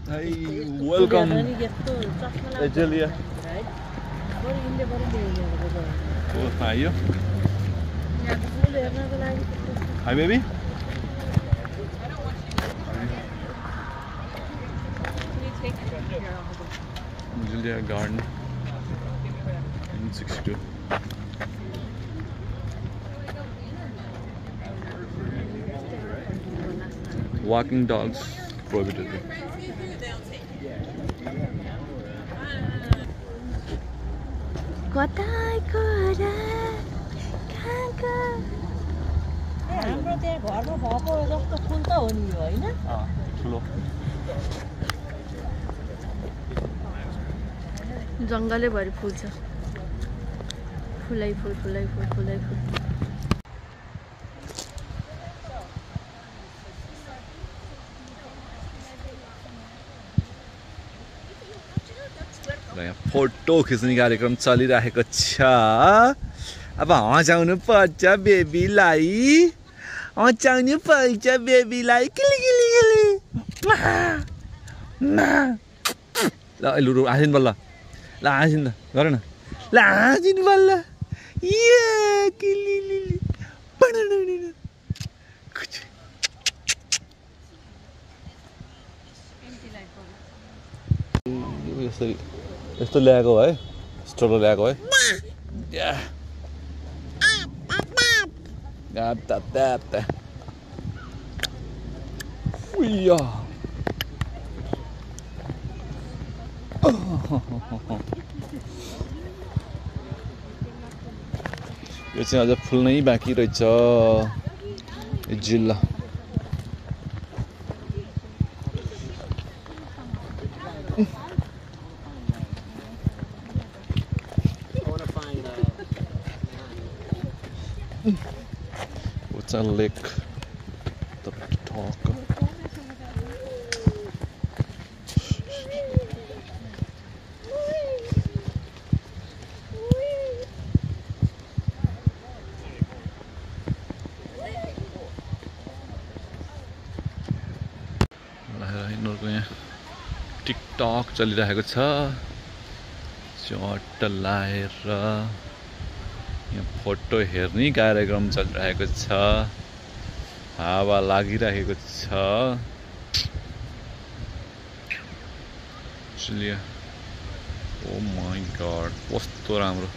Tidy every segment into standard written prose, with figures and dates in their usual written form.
Hey, welcome. Ejelia. Oh, hi you. Hi baby. Ejelia Garden in 62. Walking dogs prohibited. हाम्रो त्यहाँ घरमा भएको जस्तो फुल त हो नि यो हैन ठुलो जंगलै भरि फुल छ फुलै फुल फुलै फुल फुलै फुल फोटो खिच्ने कार्यक्रम चलिरहेको छ अब हँसाउनु पर्छ बेबीलाई हँसाउनु पर्छ बेबीलाई किली किली किली ल लु आसिन बल्ल ल आसिन ल गर न ल आसिन बल्ल ये किली लिली यसरी यस्तो ल्याएको है स्ट्रोलर ल्याएको है यो चाहिँ अझ फुल्नै बाँकी रहेछ यो जिल्ला What's a lake? The talk. यिनीहरूको यहाँ टिकटक चलिरहेको छ चट लाएर यहाँ फोटो हेर्ने कार्यक्रम चलिरहेको छ हावा लागिरहेको छ चलिए ओ माय गॉड कस्तो राम्रो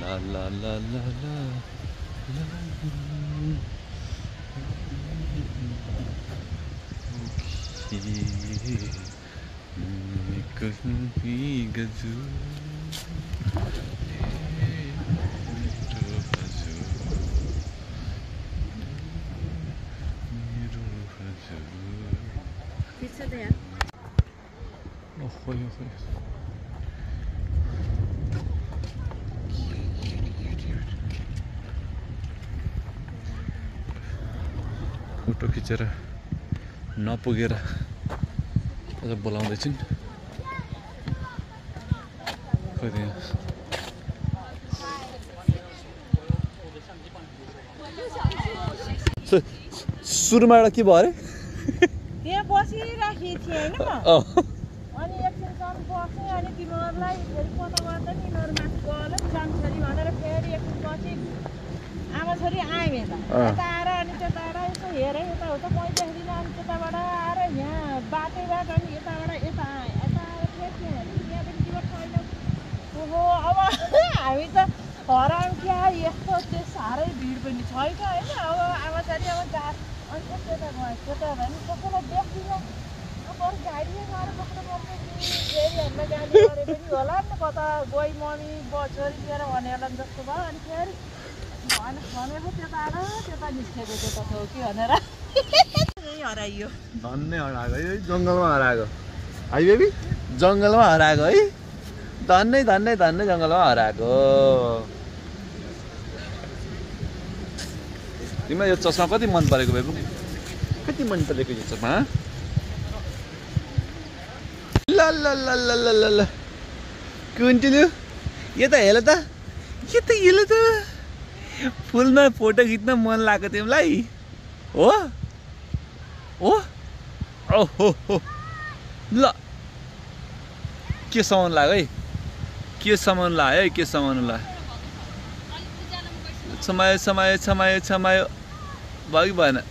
La la la la la la. Photo खिचेर नपुगेर अझ बोलाउँदैछन् सुरुमा एउटा के भयो अरे त्यहाँ बसिराखेको थिएँ हैन म अनि एकछिनसम्म बसेँ अनि तिमीहरूलाई फेरि कताबाट नि यिनीहरू माथि गएर जान्छ अरे भनेर फेरि एकछिन बसेँ आमा छोरी आएँ यता यता आएर अनि त्यता आएर यसो हेरेँ यताउता मै देख्दिनँ अनि त्यताबाट आएर यहाँ बाटैबाट अनि यताबाट यता आएँ यता आएर फेरि त्यहाँदेखि तिम्रो छैन ओहो अब हामी त हराउँ क्या यस्तो त्यो साह्रै भिड पनि छैन होइन अब आमा छोरी अब जा अनि त्यता गएँ त्यता भने कसैलाई देख्दिनँ अब अरू गाडीले गएर पक्रेर फेरिहरूलाई गाली गरे पनि होला नि कता गई मम्मी छोरी लिएर भनेर जस्तो भयो अनि फेरि भनेको त्यता आएर त्यता निस्केको त्यता थियो कि भनेर हराइयो धन्नै हराएको है जङ्गलमा हराएको है बेबी जङ्गलमा हराएको है धन्नै धन्नै धन्नै जङ्गलमा हराएको तिमीलाई यो चस्मा कति मन परेको बेबी कति मन परेको यो चस्मा ल ल ल ल ल ल ल कुन्टिलु यो त हेर त फुलमा फोटो खिच्न मन लाग्यो तिमीलाई हो ओहो ल के सामान लाग्यो है के सामान लाग्यो है के सामान लाग्यो समायो भयो कि भएन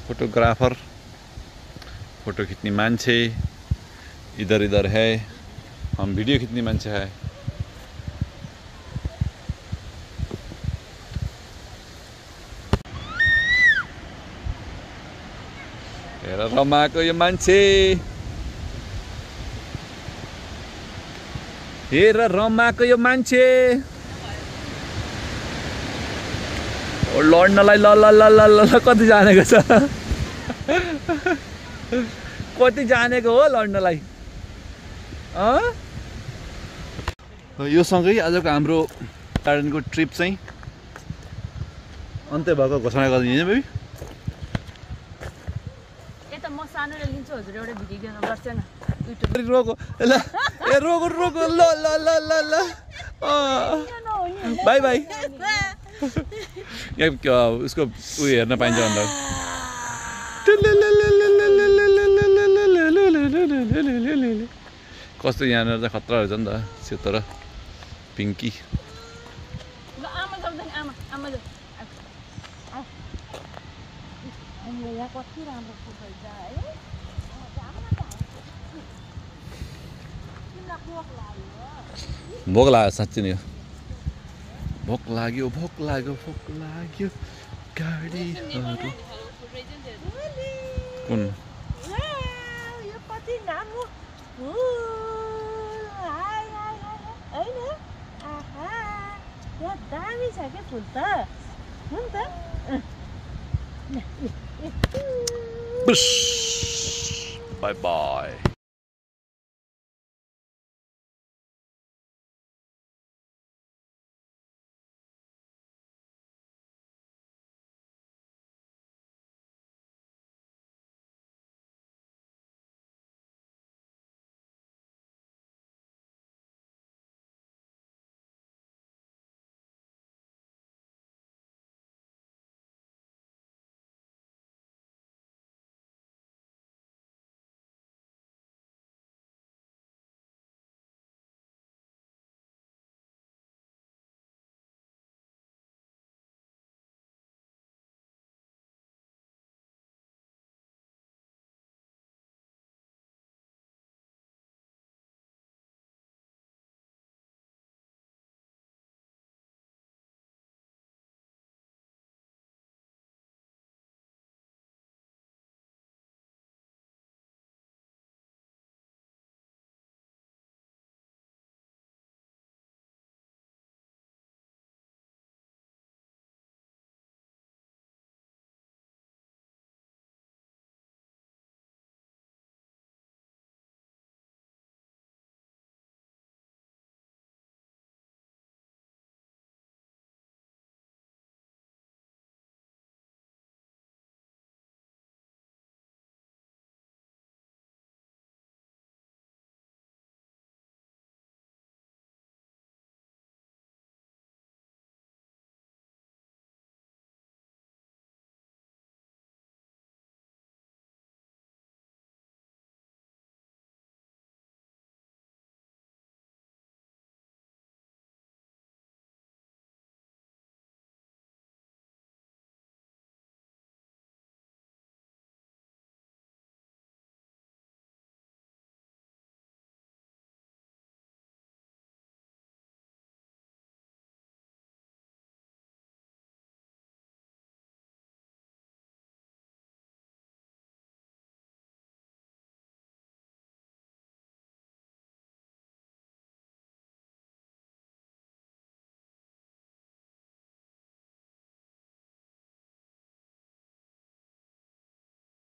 फोटोग्राफर फोटो खींचने मान्छे इधर इधर है हम वीडियो खींचने मान्छे है हेर रमाको यो मान्छे हेर रमाको यो मान्छे लड्नलाई ल ल ल ल ल कति जानेको छ कति जानेको हो लड्नलाई यो सँगै आजको हाम्रो गार्डनको ट्रिप चाहिँ अन्त्य भएको घोषणा गरिदिन्छ बेबी यता म सानोले लिन्छु हजुर एउटा भिडियो गर्छ न युट्युब रोको ल ए रोको रोको ल ल ल ल ल बाई बाई उसको उयो हेर्न पाइन्छ अन्त कस्तो यहाँनिर चाहिँ खतरा रहेछ नि त सेतो र पिङ्की भोक लाग्यो साँच्ची नि भोक लाग्यो गाडीहरू कुन यो कति राम्रो यहाँ दामी छ क्या फुल त हो नि त बाई बाई